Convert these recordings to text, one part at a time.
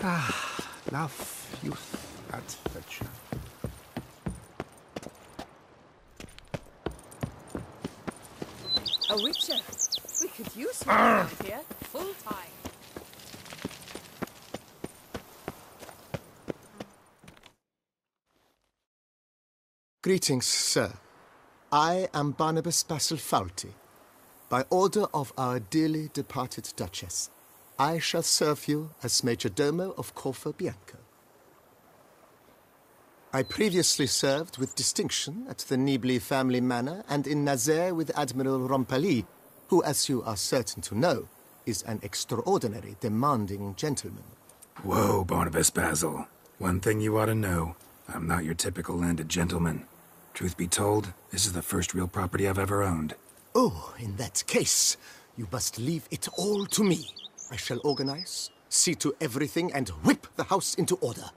Love, youth, adventure. A witcher. We could use one around here, full time. Greetings, sir. I am Barnabas Basil Faulty. By order of our dearly departed Duchess, I shall serve you as Major Domo of Corvo Bianco. I previously served with distinction at the Nibli family manor and in Nazaire with Admiral Rompali, who, as you are certain to know, is an extraordinary demanding gentleman. Whoa, Barnabas Basil. One thing you ought to know. I'm not your typical landed gentleman. Truth be told, this is the first real property I've ever owned. Oh, in that case, you must leave it all to me. I shall organize, see to everything, and whip the house into order.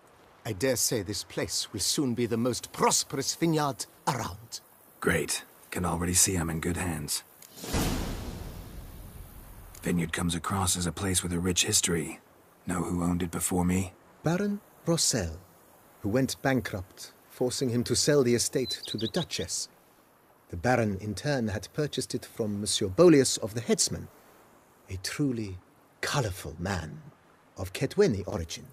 I dare say this place will soon be the most prosperous vineyard around. Great. Can already see I'm in good hands. Vineyard comes across as a place with a rich history. Know who owned it before me? Baron Rossel, who went bankrupt, forcing him to sell the estate to the Duchess. The Baron, in turn, had purchased it from Monsieur Bolius of the Headsman, a truly colourful man of Kedweni origin.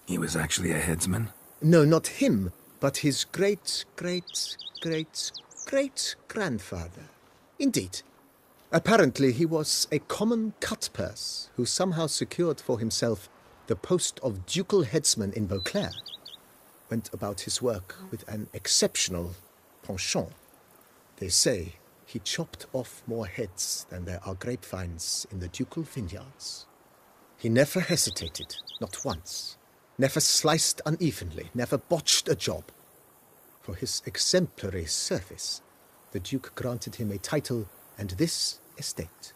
He was actually a headsman? No, not him, but his great-great-great-great-grandfather. Indeed. Apparently he was a common cut-purse who somehow secured for himself the post of ducal headsman in Beauclair. Went about his work with an exceptional penchant. They say he chopped off more heads than there are grapevines in the ducal vineyards. He never hesitated, not once. Never sliced unevenly, never botched a job. For his exemplary service, the Duke granted him a title and this estate.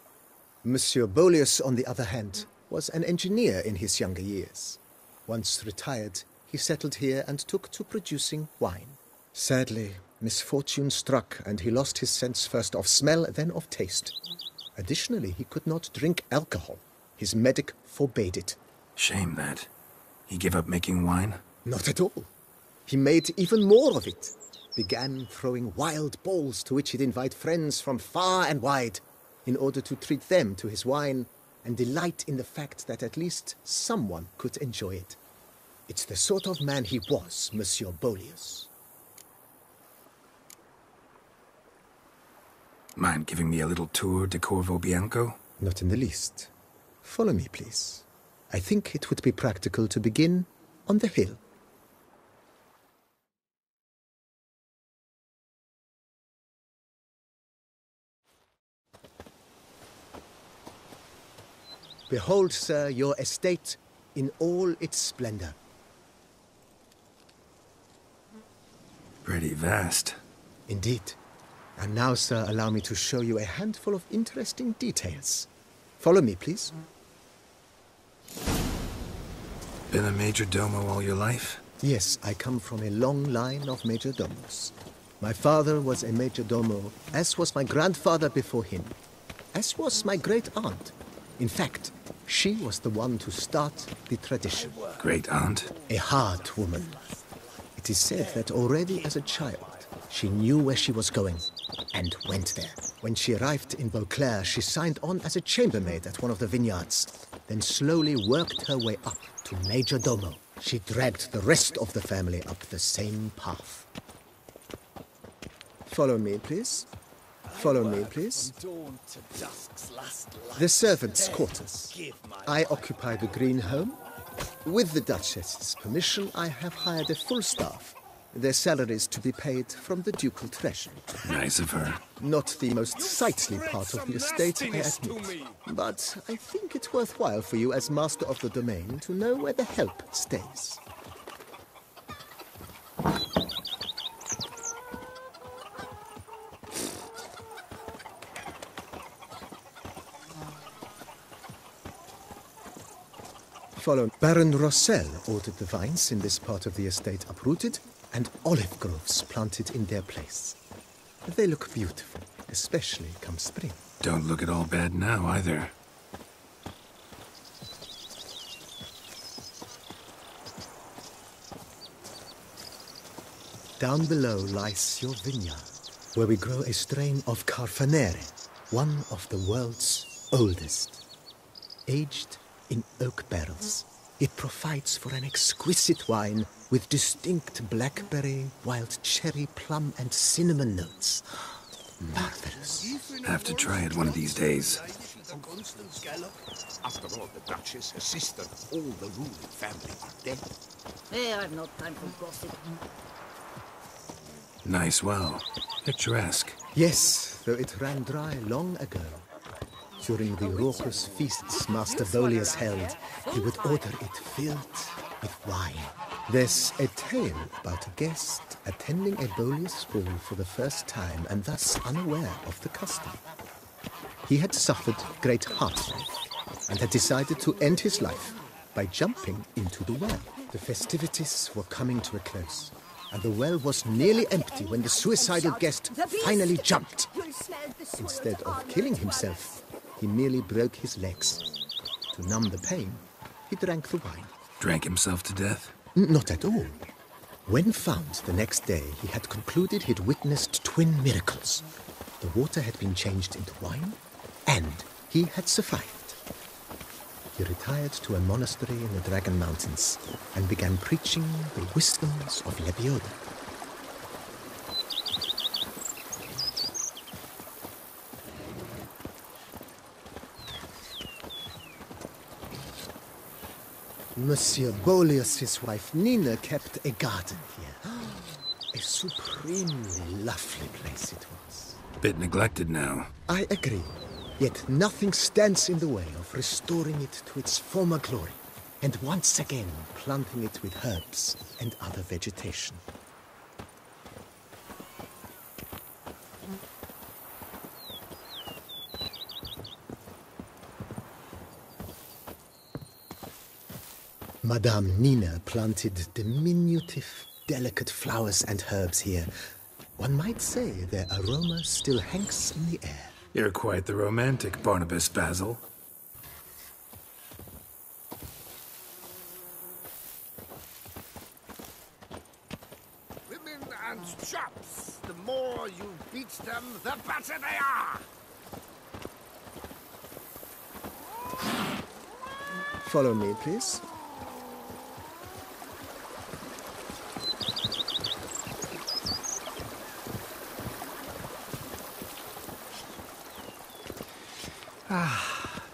Monsieur Bolius, on the other hand, was an engineer in his younger years. Once retired, he settled here and took to producing wine. Sadly, misfortune struck and he lost his sense first of smell, then of taste. Additionally, he could not drink alcohol. His medic forbade it. Shame that. He gave up making wine? Not at all. He made even more of it. Began throwing wild balls to which he'd invite friends from far and wide in order to treat them to his wine and delight in the fact that at least someone could enjoy it. It's the sort of man he was, Monsieur Bolius. Mind giving me a little tour de Corvo Bianco? Not in the least. Follow me, please. I think it would be practical to begin on the hill. Behold, sir, your estate in all its splendor. Pretty vast. Indeed. And now, sir, allow me to show you a handful of interesting details. Follow me, please. Been a major domo all your life? Yes, I come from a long line of major domos. My father was a major domo, as was my grandfather before him, as was my great-aunt. In fact, she was the one to start the tradition. Great-aunt? A hard woman. It is said that already as a child, she knew where she was going and went there. When she arrived in Beauclair, she signed on as a chambermaid at one of the vineyards, then slowly worked her way up to major domo. She dragged the rest of the family up the same path. Follow me, please. Follow me, please. The servants' quarters. I occupy the green home. With the Duchess's permission, I have hired a full staff. Their salaries to be paid from the ducal treasury. Nice of her. Not the most sightly part of the estate, I admit. But I think it worthwhile for you as master of the domain to know where the help stays. Follow. Baron Rossel ordered the vines in this part of the estate uprooted and olive groves planted in their place. They look beautiful, especially come spring. Don't look at all bad now, either. Down below lies your vineyard, where we grow a strain of Carfanere, one of the world's oldest. Aged in oak barrels, it provides for an exquisite wine with distinct blackberry, wild cherry, plum, and cinnamon notes. Marvelous. Have to try it one of these days. After all, the Duchess, her sister, all the ruling family are dead. Hey, I've no time for gossip. Nice well. Picturesque. Yes, though it ran dry long ago. During the raucous feasts Master Volius held, he would order it filled with wine. There's a tale about a guest attending a Bolius ball for the first time and thus unaware of the custom. He had suffered great heartbreak and had decided to end his life by jumping into the well. The festivities were coming to a close, and the well was nearly empty when the suicidal guest finally jumped. Instead of killing himself, he merely broke his legs. To numb the pain, he drank the wine. Drank himself to death? Not at all. When found the next day, he had concluded he'd witnessed twin miracles. The water had been changed into wine, and he had survived. He retired to a monastery in the Dragon Mountains and began preaching the wisdoms of Lebioda. Monsieur Bolius's wife Nina kept a garden here. A supremely lovely place it was. Bit neglected now. I agree. Yet nothing stands in the way of restoring it to its former glory, and once again planting it with herbs and other vegetation. Madame Nina planted diminutive, delicate flowers and herbs here. One might say their aroma still hangs in the air. You're quite the romantic, Barnabas Basil. Women and chops. The more you beat them, the better they are. Follow me, please.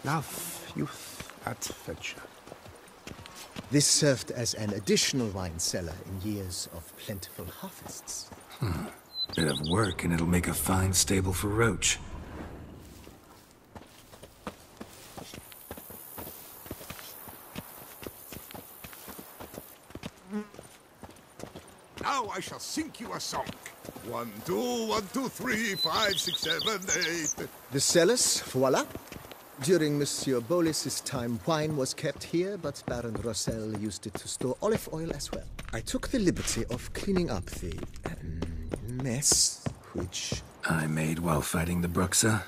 Love, youth, adventure. This served as an additional wine cellar in years of plentiful harvests. Bit of work and it'll make a fine stable for Roach. Now I shall sing you a song. 1, 2, 1, 2, 3, 5, 6, 7, 8. The cellars, voila. During Monsieur Bolis's time, wine was kept here, but Baron Rossel used it to store olive oil as well. I took the liberty of cleaning up the mess, which... I made while fighting the Bruxa.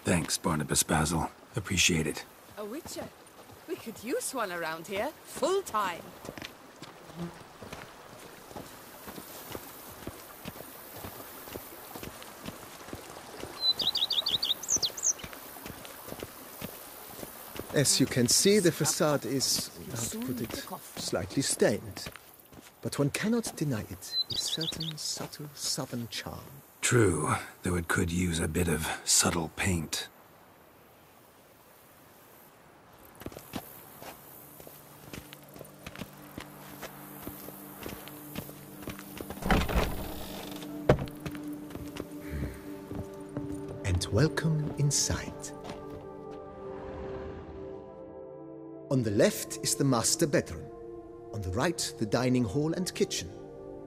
Thanks, Barnabas Basil. Appreciate it. A witcher. We could use one around here, full time. As you can see, the facade is, how to put it, slightly stained. But one cannot deny it, a certain subtle southern charm. True, though it could use a bit of subtle paint. And welcome inside. On the left is the master bedroom. On the right, the dining hall and kitchen.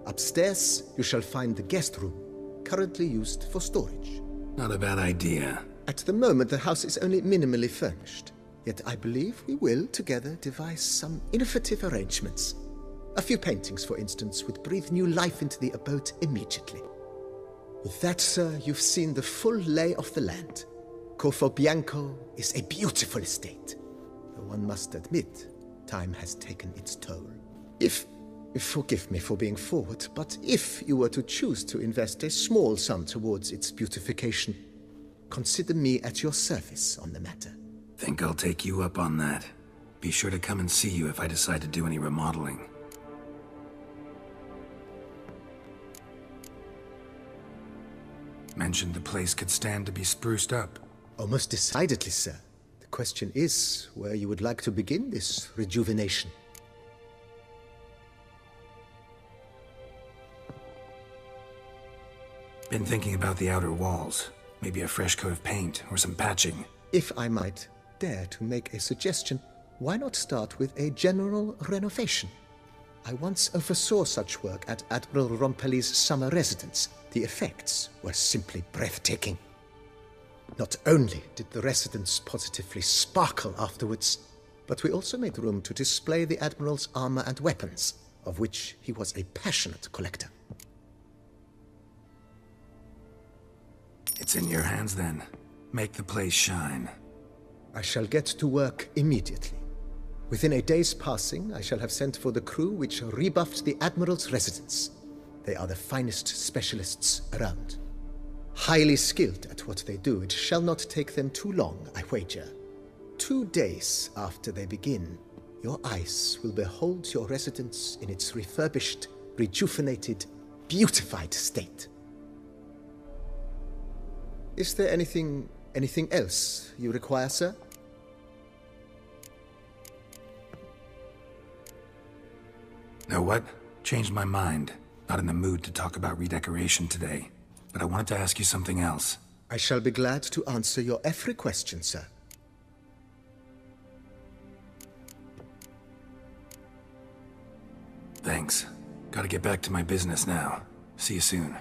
Upstairs, you shall find the guest room, currently used for storage. Not a bad idea. At the moment, the house is only minimally furnished. Yet I believe we will, together, devise some innovative arrangements. A few paintings, for instance, would breathe new life into the abode immediately. With that, sir, you've seen the full lay of the land. Corfo Bianco is a beautiful estate. Though one must admit, time has taken its toll. If Forgive me for being forward, but if you were to choose to invest a small sum towards its beautification, consider me at your service on the matter. Think I'll take you up on that. Be sure to come and see you if I decide to do any remodeling. Mentioned the place could stand to be spruced up. Oh, most decidedly, sir. The question is where you would like to begin this rejuvenation. Been thinking about the outer walls. Maybe a fresh coat of paint or some patching. If I might dare to make a suggestion, why not start with a general renovation? I once oversaw such work at Admiral Rompelli's summer residence. The effects were simply breathtaking. Not only did the residence positively sparkle afterwards, but we also made room to display the Admiral's armor and weapons, of which he was a passionate collector. It's in your hands then. Make the place shine. I shall get to work immediately. Within a day's passing, I shall have sent for the crew which rebuffed the Admiral's residence. They are the finest specialists around. Highly skilled at what they do, it shall not take them too long, I wager. 2 days after they begin, your eyes will behold your residence in its refurbished, rejuvenated, beautified state. Is there anything else you require, sir? Know what? Changed my mind. Not in the mood to talk about redecoration today. But I wanted to ask you something else. I shall be glad to answer your every question, sir. Thanks. Gotta get back to my business now. See you soon.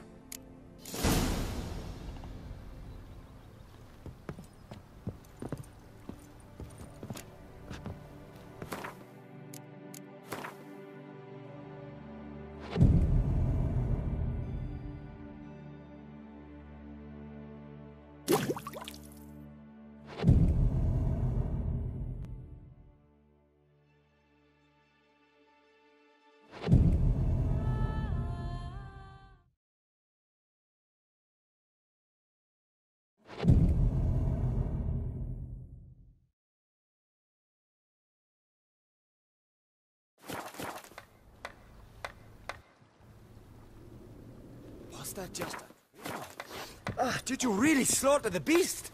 Was that just a... did you really slaughter the beast?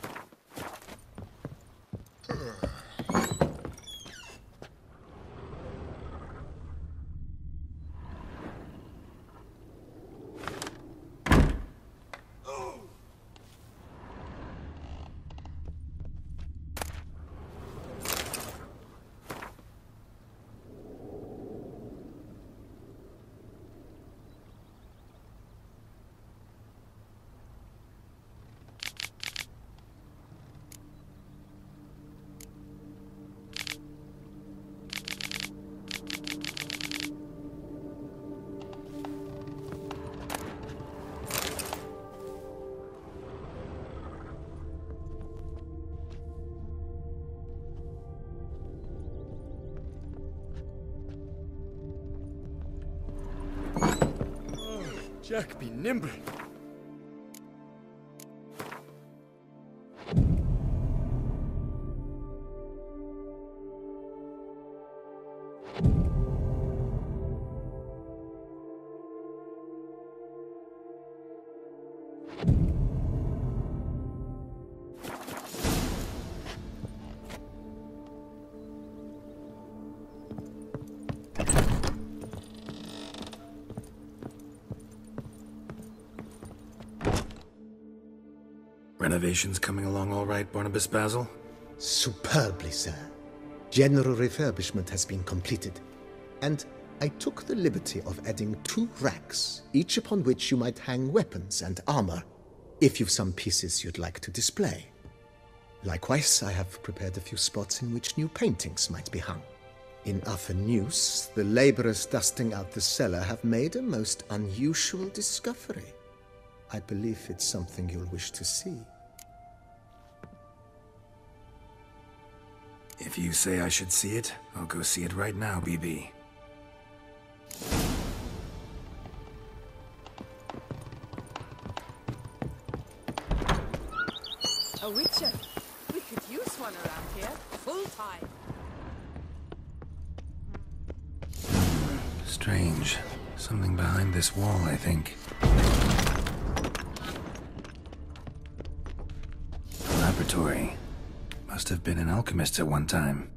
Jack, be nimble. Renovations coming along all right, Barnabas Basil? Superbly, sir. General refurbishment has been completed, and I took the liberty of adding 2 racks, each upon which you might hang weapons and armor, if you've some pieces you'd like to display. Likewise, I have prepared a few spots in which new paintings might be hung. In other news, the laborers dusting out the cellar have made a most unusual discovery. I believe it's something you'll wish to see. If you say I should see it, I'll go see it right now, BB. A witcher. We could use one around here. Full time. Strange. Something behind this wall, I think. A laboratory. Must have been an alchemist at one time.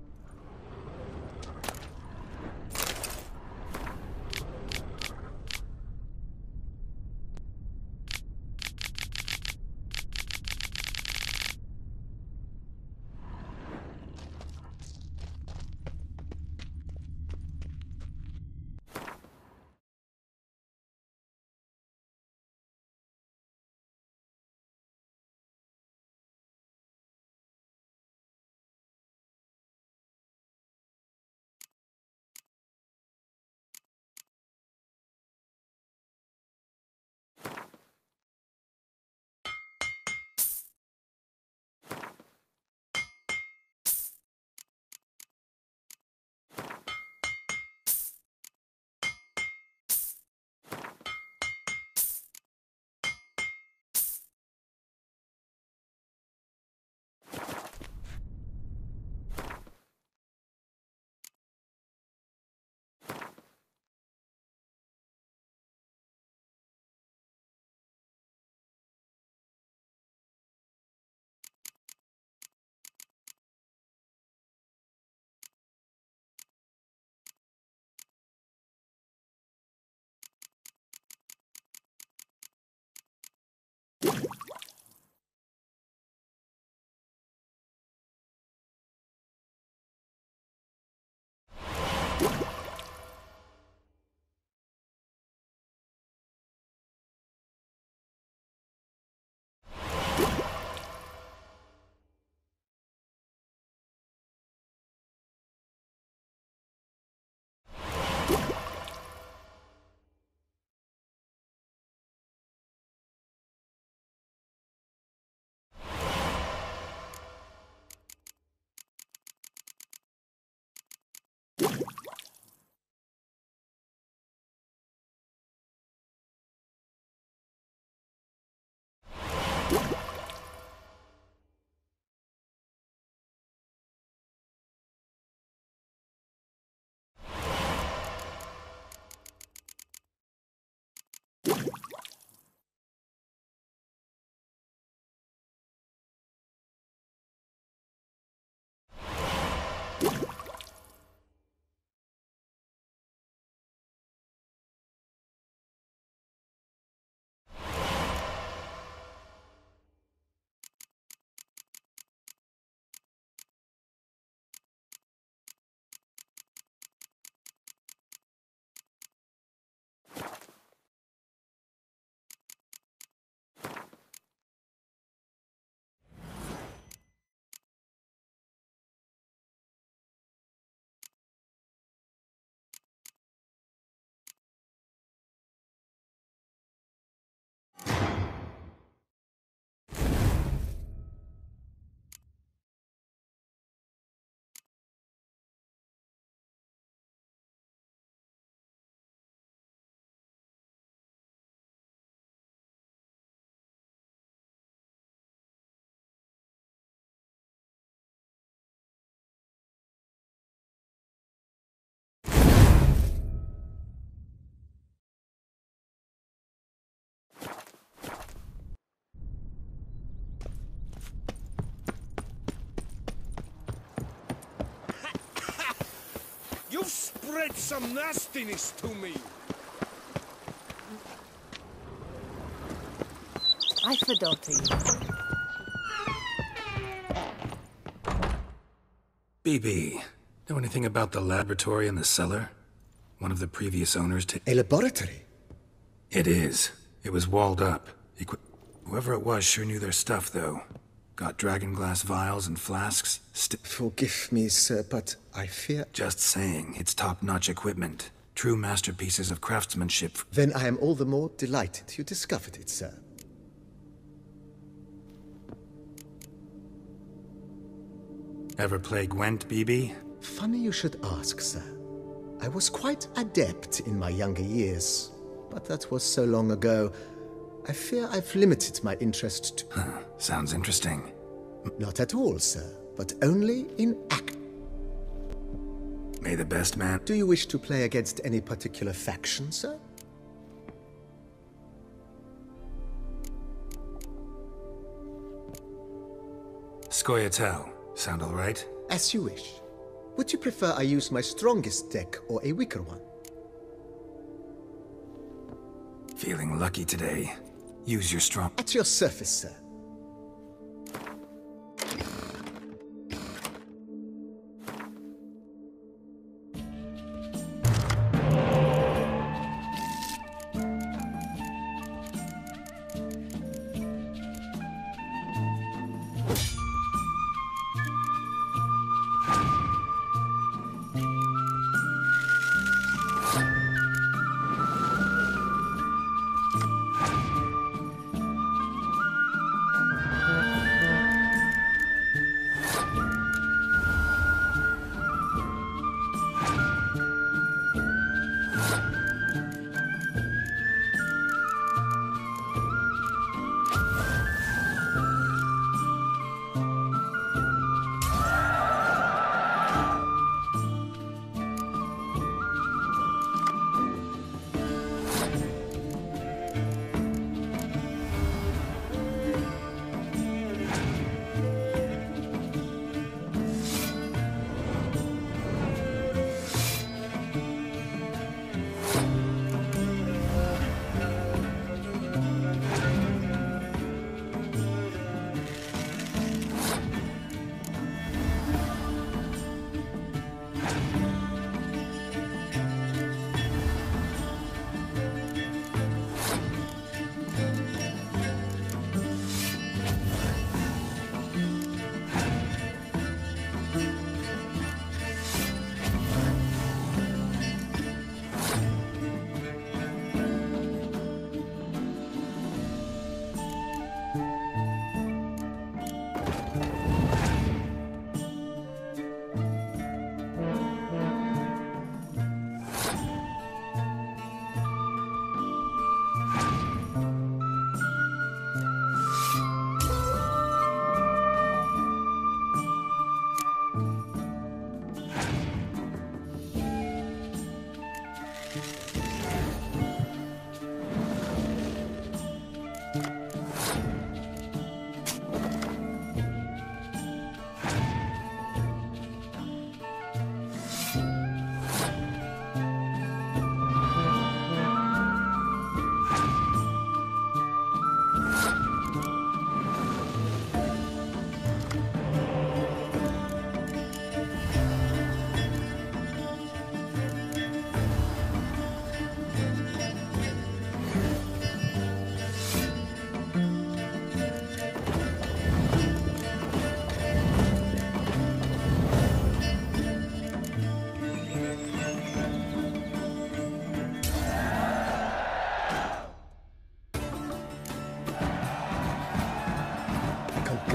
You've spread some nastiness to me. I forgot you. BB, know anything about the laboratory in the cellar? One of the previous owners A laboratory? It is. It was walled up. Whoever it was sure knew their stuff, though. Got dragon glass vials and flasks. Forgive me, sir, but I fear... Just saying, it's top-notch equipment. True masterpieces of craftsmanship. Then I am all the more delighted you discovered it, sir. Ever play Gwent, BB? Funny you should ask, sir. I was quite adept in my younger years, but that was so long ago. I fear I've limited my interest to... Sounds interesting. Not at all, sir, but only in act. May the best man... Do you wish to play against any particular faction, sir? Scoia'tael. Sound all right? As you wish. Would you prefer I use my strongest deck or a weaker one? Feeling lucky today. Use your strong... At your service, sir.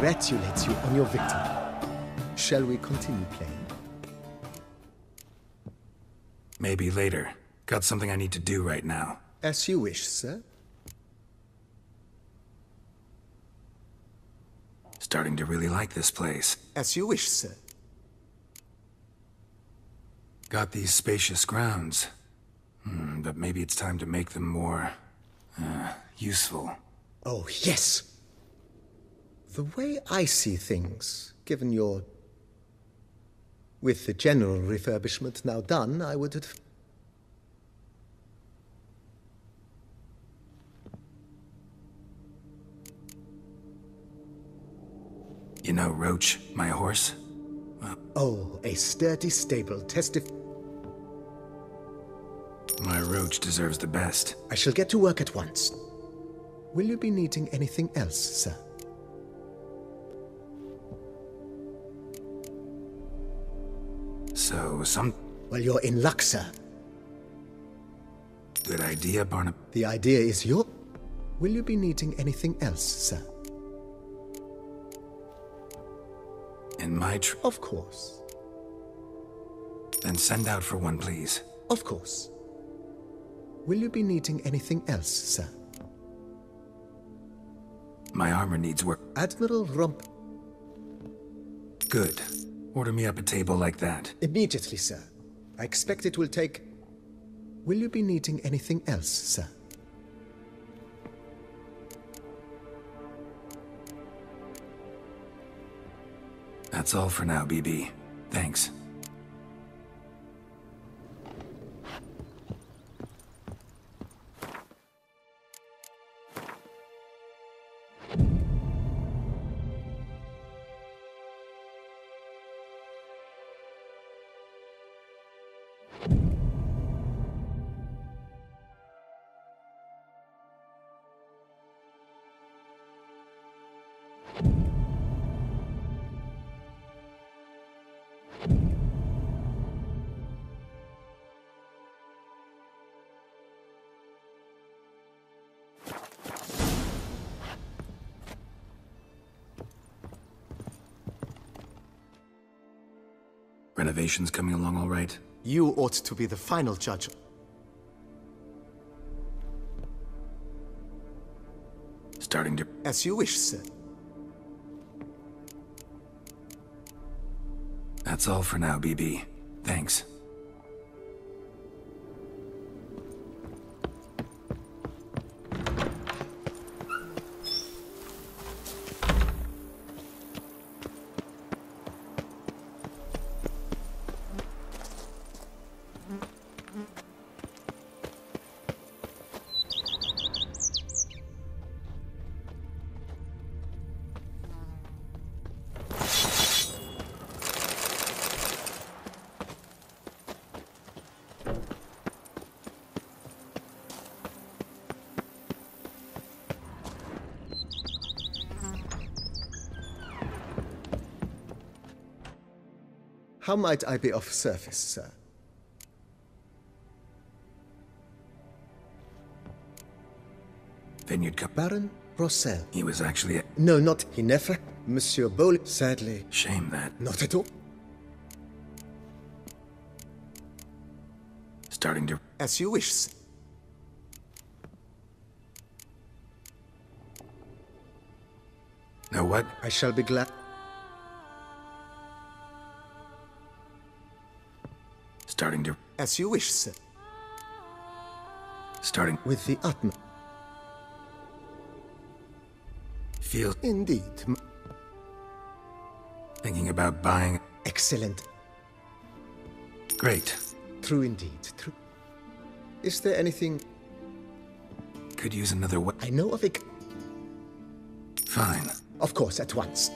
Congratulates you on your victory. Shall we continue playing? Maybe later. Got something I need to do right now. As you wish, sir. Starting to really like this place. As you wish, sir. Got these spacious grounds. But maybe it's time to make them more... useful. Oh, yes! The way I see things, given your... With the general refurbishment now done, I would have... You know Roach, my horse? Well, oh, a sturdy stable my Roach deserves the best. I shall get to work at once. Will you be needing anything else, sir? Well, you're in luck, sir. Good idea, Barnab. The idea is your... Will you be needing anything else, sir? In my Of course. Then send out for one, please. Of course. Will you be needing anything else, sir? My armor needs work. Admiral Rump... Good. Order me up a table like that. Immediately, sir. I expect it will take... Will you be needing anything else, sir? That's all for now, BB. Thanks. Renovations coming along all right? You ought to be the final judge. Starting to... As you wish, sir. That's all for now, BB. Thanks. How might I be of service, sir? Vineyard Cup. Baron Rossel. He was actually a... No, not he never. Monsieur Bölüm. Sadly, Shame that. not at all. Starting to... As you wish, sir. Know what? I shall be glad. Starting to... As you wish, sir. Starting... With the utmost. Feel... Indeed. Thinking about buying... Excellent. Great. True indeed. True. Is there anything... Could use another way. I know of it. Fine. Of course, at once.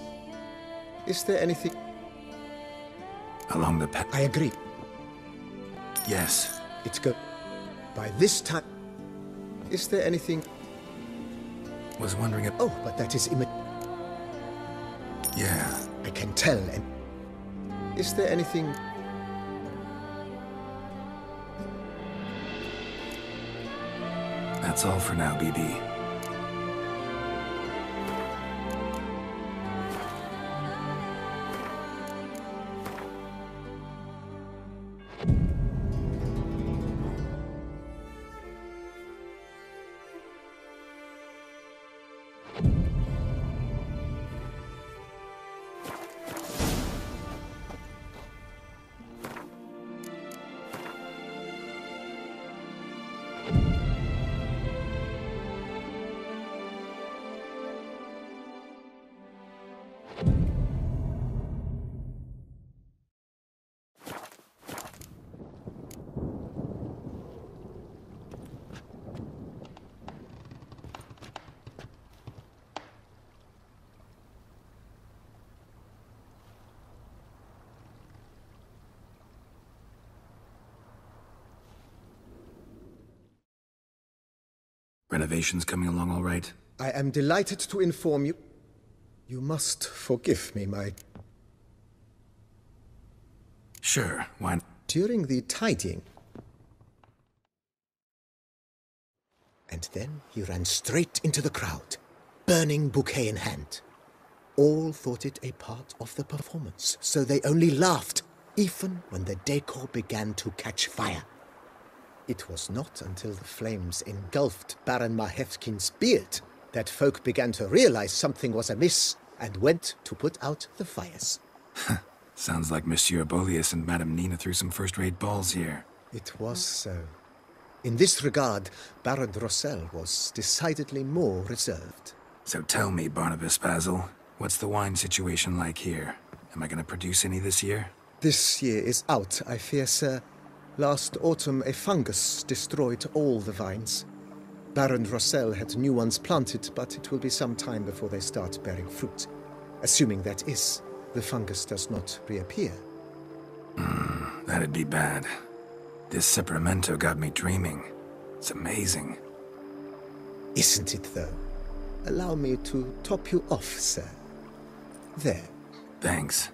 Is there anything... Along the path. I agree. Yes. It's good. By this time... Is there anything... Was wondering if... Oh, but that is Yeah. I can tell. And is there anything... That's all for now, BB. Renovations coming along all right? I am delighted to inform you. You must forgive me, my... Sure, why not? During the tidying... And then he ran straight into the crowd, burning bouquet in hand. All thought it a part of the performance, so they only laughed, even when the decor began to catch fire. It was not until the flames engulfed Baron Mahevkin's beard that folk began to realize something was amiss and went to put out the fires. Sounds like Monsieur Bolius and Madame Nina threw some first-rate balls here. It was so. In this regard, Baron Rossel was decidedly more reserved. So tell me, Barnabas Basil, what's the wine situation like here? Am I going to produce any this year? This year is out, I fear, sir. Last autumn, a fungus destroyed all the vines. Baron Rossel had new ones planted, but it will be some time before they start bearing fruit. Assuming that is, the fungus does not reappear. That'd be bad. This Sacramento got me dreaming. It's amazing. Isn't it, though? Allow me to top you off, sir. There. Thanks.